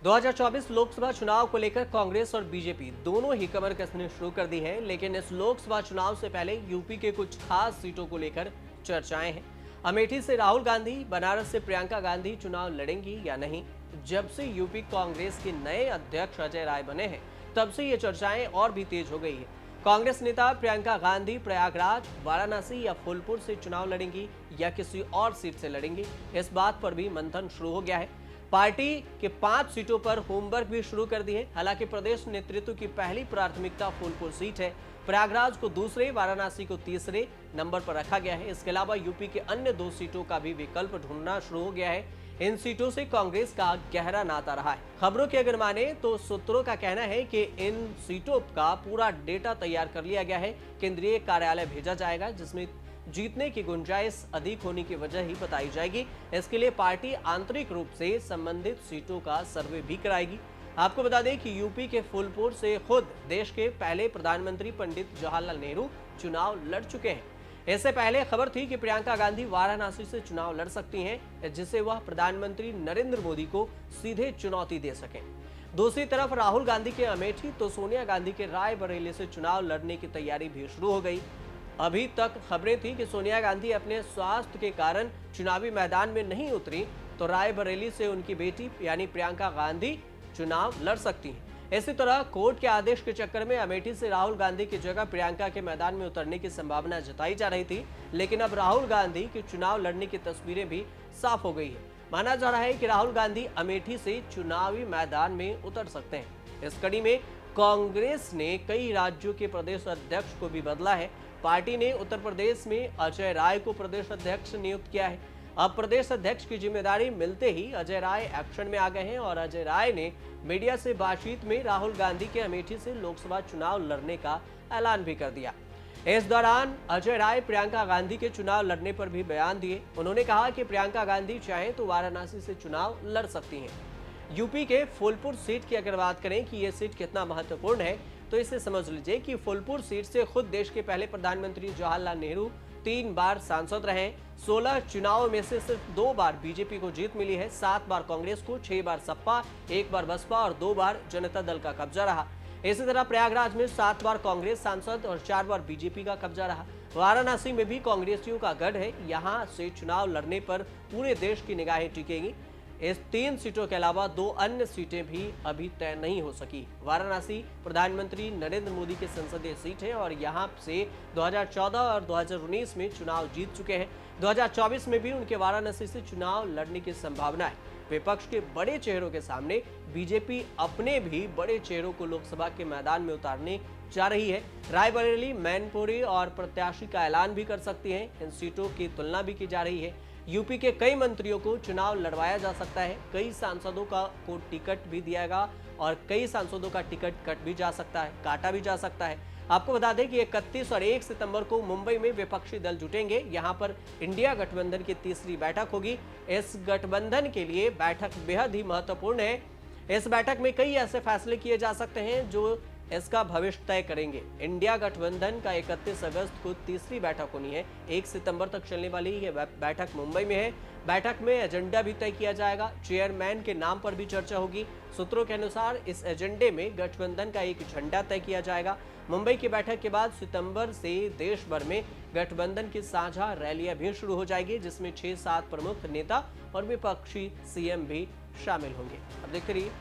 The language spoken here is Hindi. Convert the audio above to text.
2024 लोकसभा चुनाव को लेकर कांग्रेस और बीजेपी दोनों ही कमर कसनी शुरू कर दी है, लेकिन इस लोकसभा चुनाव से पहले यूपी के कुछ खास सीटों को लेकर चर्चाएं हैं। अमेठी से राहुल गांधी, बनारस से प्रियंका गांधी चुनाव लड़ेंगी या नहीं। जब से यूपी कांग्रेस के नए अध्यक्ष अजय राय बने हैं, तब से ये चर्चाएं और भी तेज हो गई है। कांग्रेस नेता प्रियंका गांधी प्रयागराज, वाराणसी या फूलपुर से चुनाव लड़ेंगी या किसी और सीट से लड़ेंगी, इस बात पर भी मंथन शुरू हो गया है। पार्टी के 5 सीटों पर होमवर्क भी शुरू कर दी है। हालांकि प्रदेश नेतृत्व की पहली प्राथमिकता फूलपुर सीट है। प्रयागराज को दूसरे, वाराणसी को तीसरे नंबर पर रखा गया है। इसके अलावा यूपी के अन्य 2 सीटों का भी विकल्प ढूंढना शुरू हो गया है। इन सीटों से कांग्रेस का गहरा नाता रहा है। खबरों की अगर माने तो सूत्रों का कहना है कि इन सीटों का पूरा डेटा तैयार कर लिया गया है। केंद्रीय कार्यालय भेजा जाएगा, जिसमें जीतने की गुंजाइश अधिक होने की वजह ही बताई जाएगी। इसके लिए पार्टी आंतरिक रूप से संबंधित सीटों का सर्वे भी कराएगी। आपको बता दें कि यूपी के फूलपुर से खुद देश के पहले प्रधानमंत्री पंडित जवाहरलाल नेहरू चुनाव लड़ चुके हैं। इससे पहले खबर थी कि प्रियंका गांधी वाराणसी से चुनाव लड़ सकती हैं, जिससे वह प्रधानमंत्री नरेंद्र मोदी को सीधे चुनौती दे सकें। दूसरी तरफ राहुल गांधी के अमेठी तो सोनिया गांधी के रायबरेली से चुनाव लड़ने की तैयारी भी शुरू हो गई। अभी तक खबरें थी कि सोनिया गांधी अपने स्वास्थ्य के कारण चुनावी मैदान में नहीं उतरी, तो रायबरेली से उनकी बेटी यानी प्रियंका गांधी चुनाव लड़ सकती हैं। इसी तरह कोर्ट के आदेश के चक्कर में अमेठी से राहुल गांधी की जगह प्रियंका के मैदान में उतरने की संभावना जताई जा रही थी, लेकिन अब राहुल गांधी के चुनाव लड़ने की तस्वीरें भी साफ हो गई है। माना जा रहा है कि राहुल गांधी अमेठी से चुनावी मैदान में उतर सकते हैं। इस कड़ी में कांग्रेस ने कई राज्यों के प्रदेश अध्यक्ष को भी बदला है। पार्टी ने उत्तर प्रदेश में अजय राय को प्रदेश अध्यक्ष नियुक्त किया है। अब प्रदेश अध्यक्ष की जिम्मेदारी मिलते ही अजय राय एक्शन में आ गए हैं और अजय राय ने मीडिया से बातचीत में राहुल गांधी के अमेठी से लोकसभा चुनाव लड़ने का ऐलान भी कर दिया। इस दौरान अजय राय प्रियंका गांधी के चुनाव लड़ने पर भी बयान दिए। उन्होंने कहा कि प्रियंका गांधी चाहे तो वाराणसी से चुनाव लड़ सकती हैं। यूपी के फूलपुर सीट की अगर बात करें कि यह सीट कितना महत्वपूर्ण है, तो इसे समझ लीजिए कि फूलपुर सीट से खुद देश के पहले प्रधानमंत्री जवाहरलाल नेहरू 3 बार सांसद रहे। 16 चुनावों में से सिर्फ 2 बार बीजेपी को जीत मिली है। 7 बार कांग्रेस को, 6 बार सपा, 1 बार बसपा और 2 बार जनता दल का कब्जा रहा। इसी तरह प्रयागराज में 7 बार कांग्रेस सांसद और 4 बार बीजेपी का कब्जा रहा। वाराणसी में भी कांग्रेसियों का गढ़ है। यहाँ से चुनाव लड़ने पर पूरे देश की निगाहें टिकेंगी। इस 3 सीटों के अलावा 2 अन्य सीटें भी अभी तय नहीं हो सकी। वाराणसी प्रधानमंत्री नरेंद्र मोदी की संसदीय सीट है और यहां से 2014 और 2019 में चुनाव जीत चुके हैं। 2024 में भी उनके वाराणसी से चुनाव लड़ने की संभावना है। विपक्ष के बड़े चेहरों के सामने बीजेपी अपने भी बड़े चेहरों को लोकसभा के मैदान में उतारने जा रही है। रायबरेली, मैनपुरी और प्रत्याशी का ऐलान भी कर सकती है। इन सीटों की तुलना भी की जा रही है। यूपी के कई मंत्रियों को चुनाव लड़वाया जा सकता है। कई सांसदों को टिकट भी दिया और कई सांसदों का टिकट काटा भी जा सकता है। आपको बता दें कि 31 और 1 सितंबर को मुंबई में विपक्षी दल जुटेंगे। यहां पर इंडिया गठबंधन की तीसरी बैठक होगी। इस गठबंधन के लिए बैठक बेहद ही महत्वपूर्ण है। इस बैठक में कई ऐसे फैसले किए जा सकते हैं जो इसका भविष्य तय करेंगे। इंडिया गठबंधन का 31 अगस्त को तीसरी बैठक होनी है। 1 सितंबर तक चलने वाली यह बैठक मुंबई में है। बैठक में एजेंडा भी तय किया जाएगा। चेयरमैन के नाम पर भी चर्चा होगी। सूत्रों के अनुसार इस एजेंडे में गठबंधन का एक झंडा तय किया जाएगा। मुंबई की बैठक के बाद सितंबर से देश भर में गठबंधन की साझा रैलियां भी शुरू हो जाएगी, जिसमें 6-7 प्रमुख नेता और विपक्षी सीएम भी शामिल होंगे। अब देखते रहिए।